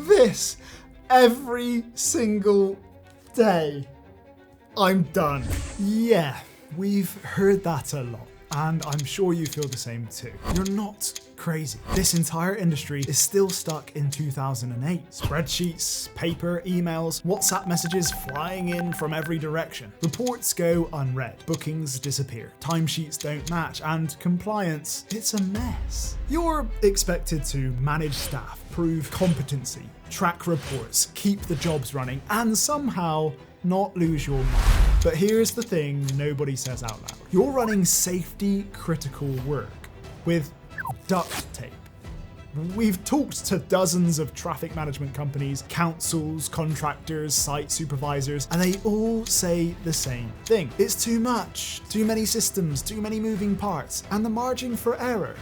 this every single day. I'm done. Yeah, we've heard that a lot, and I'm sure you feel the same too. You're not crazy. This entire industry is still stuck in 2008. Spreadsheets, paper, emails, WhatsApp messages flying in from every direction. Reports go unread, bookings disappear, timesheets don't match, and compliance, it's a mess. You're expected to manage staff, prove competency, track reports, keep the jobs running, and somehow not lose your mind. But here's the thing nobody says out loud. You're running safety critical work with duct tape. We've talked to dozens of traffic management companies, councils, contractors, site supervisors, and they all say the same thing. It's too much, too many systems, too many moving parts, and the margin for error,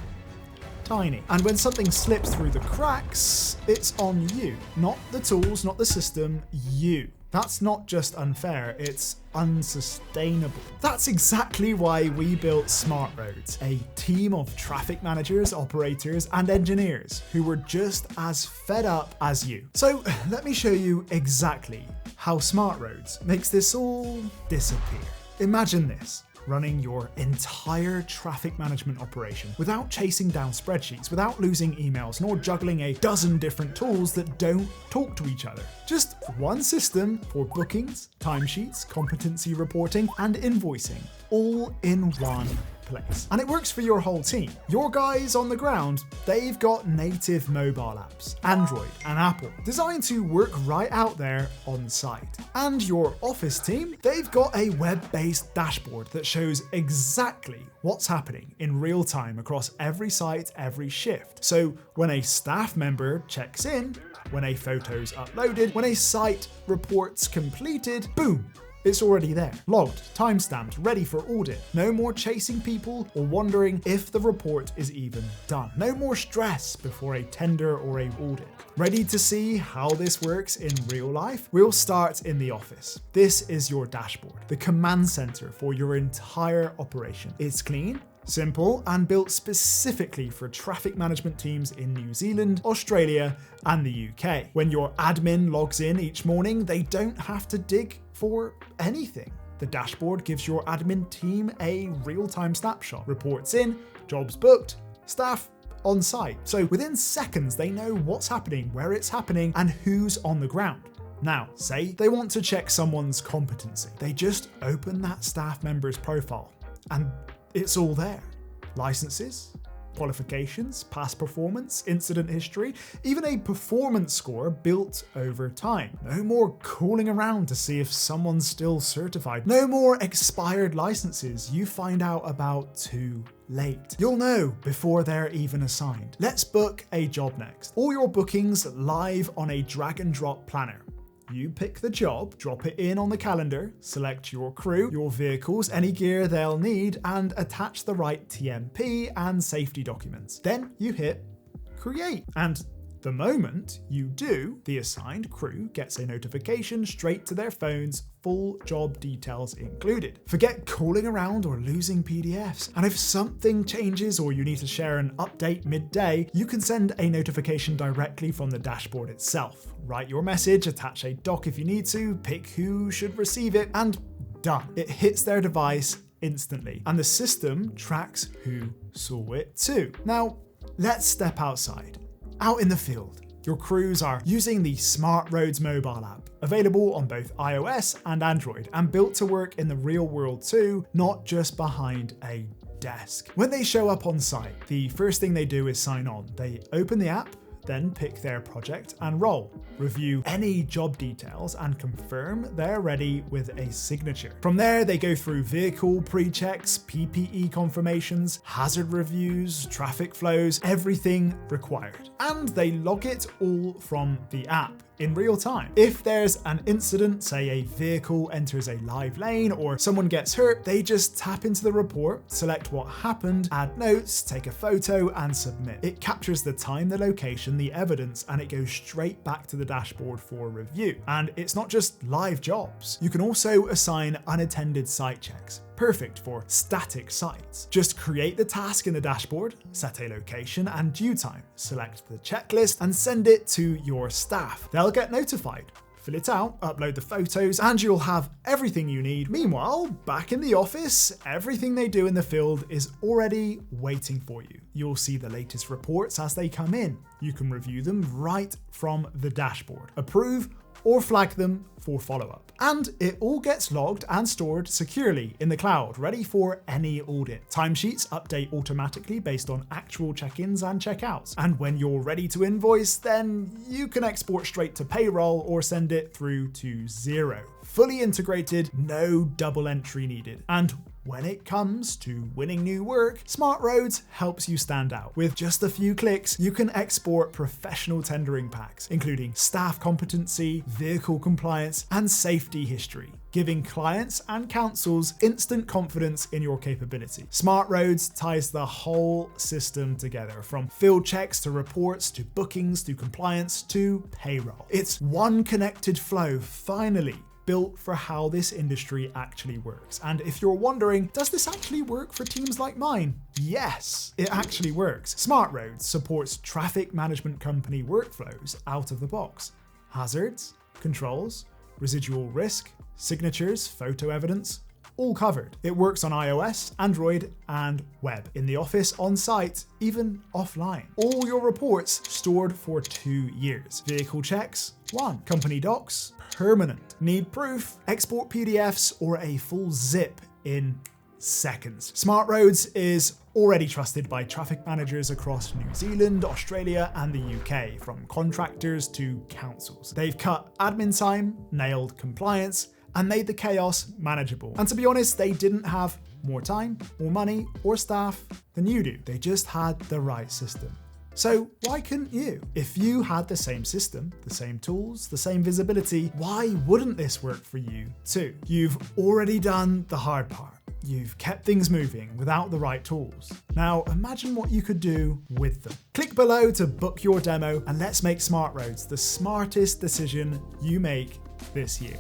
tiny. And when something slips through the cracks, it's on you. Not the tools, not the system, you. That's not just unfair, it's unsustainable. That's exactly why we built Smart Roads, a team of traffic managers, operators, and engineers who were just as fed up as you. So let me show you exactly how Smart Roads makes this all disappear. Imagine this. Running your entire traffic management operation without chasing down spreadsheets, without losing emails, nor juggling a dozen different tools that don't talk to each other. Just one system for bookings, timesheets, competency reporting, and invoicing, all in one place. And it works for your whole team. Your guys on the ground, they've got native mobile apps, Android and Apple, designed to work right out there on site. And your office team, they've got a web-based dashboard that shows exactly what's happening in real time across every site, every shift. So when a staff member checks in, when a photo's uploaded, when a site report's completed, boom, it's already there, logged, timestamped, ready for audit. No more chasing people or wondering if the report is even done. No more stress before a tender or a audit. Ready to see how this works in real life? We'll start in the office. This is your dashboard, the command center for your entire operation. It's clean, simple, and built specifically for traffic management teams in New Zealand, Australia, and the UK. When your admin logs in each morning, they don't have to dig for anything. The dashboard gives your admin team a real-time snapshot. Reports in, jobs booked, staff on site. So within seconds, they know what's happening, where it's happening, and who's on the ground. Now, say they want to check someone's competency. They just open that staff member's profile, and it's all there. Licenses, qualifications, past performance, incident history, even a performance score built over time. No more calling around to see if someone's still certified. No more expired licenses you find out about too late. You'll know before they're even assigned. Let's book a job next. All your bookings live on a drag and drop planner. You pick the job, drop it in on the calendar, select your crew, your vehicles, any gear they'll need, and attach the right TMP and safety documents. Then you hit create. And the moment you do, the assigned crew gets a notification straight to their phones, full job details included. Forget calling around or losing PDFs. And if something changes or you need to share an update midday, you can send a notification directly from the dashboard itself. Write your message, attach a doc if you need to, pick who should receive it, and done. It hits their device instantly, and the system tracks who saw it too. Now, let's step outside. Out in the field, your crews are using the Smart Roads mobile app, available on both iOS and Android, and built to work in the real world too, not just behind a desk. When they show up on site, the first thing they do is sign on. They open the app, then pick their project and role, review any job details, and confirm they're ready with a signature. From there, they go through vehicle pre-checks, PPE confirmations, hazard reviews, traffic flows, everything required. And they log it all from the app in real time. If there's an incident, say a vehicle enters a live lane or someone gets hurt, they just tap into the report, select what happened, add notes, take a photo, and submit. It captures the time, the location, the evidence, and it goes straight back to the dashboard for review. And it's not just live jobs. You can also assign unattended site checks, perfect for static sites. Just create the task in the dashboard, set a location and due time, select the checklist and send it to your staff. They'll get notified. Fill it out, upload the photos, and you'll have everything you need. Meanwhile, back in the office, everything they do in the field is already waiting for you. You'll see the latest reports as they come in. You can review them right from the dashboard, approve or flag them for follow-up. And it all gets logged and stored securely in the cloud, ready for any audit. Timesheets update automatically based on actual check-ins and check-outs. And when you're ready to invoice, then you can export straight to payroll or send it through to Xero. Fully integrated, no double entry needed. And when it comes to winning new work, Smart Roads helps you stand out. With just a few clicks, you can export professional tendering packs, including staff competency, vehicle compliance, and safety history, giving clients and councils instant confidence in your capability. Smart Roads ties the whole system together, from field checks to reports to bookings to compliance to payroll. It's one connected flow, finally built for how this industry actually works. And if you're wondering, does this actually work for teams like mine? Yes, it actually works. Smart Roads supports traffic management company workflows out of the box. Hazards, controls, residual risk, signatures, photo evidence, all covered. It works on iOS, Android, and web, in the office, on site, even offline. All your reports stored for 2 years. Vehicle checks, 1. Company docs, permanent. Need proof? Export PDFs or a full zip in seconds. Smart Roads is already trusted by traffic managers across New Zealand, Australia, and the UK, from contractors to councils. They've cut admin time, nailed compliance, and made the chaos manageable. And to be honest, they didn't have more time, more money, or staff than you do. They just had the right system. So why couldn't you? If you had the same system, the same tools, the same visibility, why wouldn't this work for you too? You've already done the hard part. You've kept things moving without the right tools. Now imagine what you could do with them. Click below to book your demo, and let's make Smart Roads the smartest decision you make this year.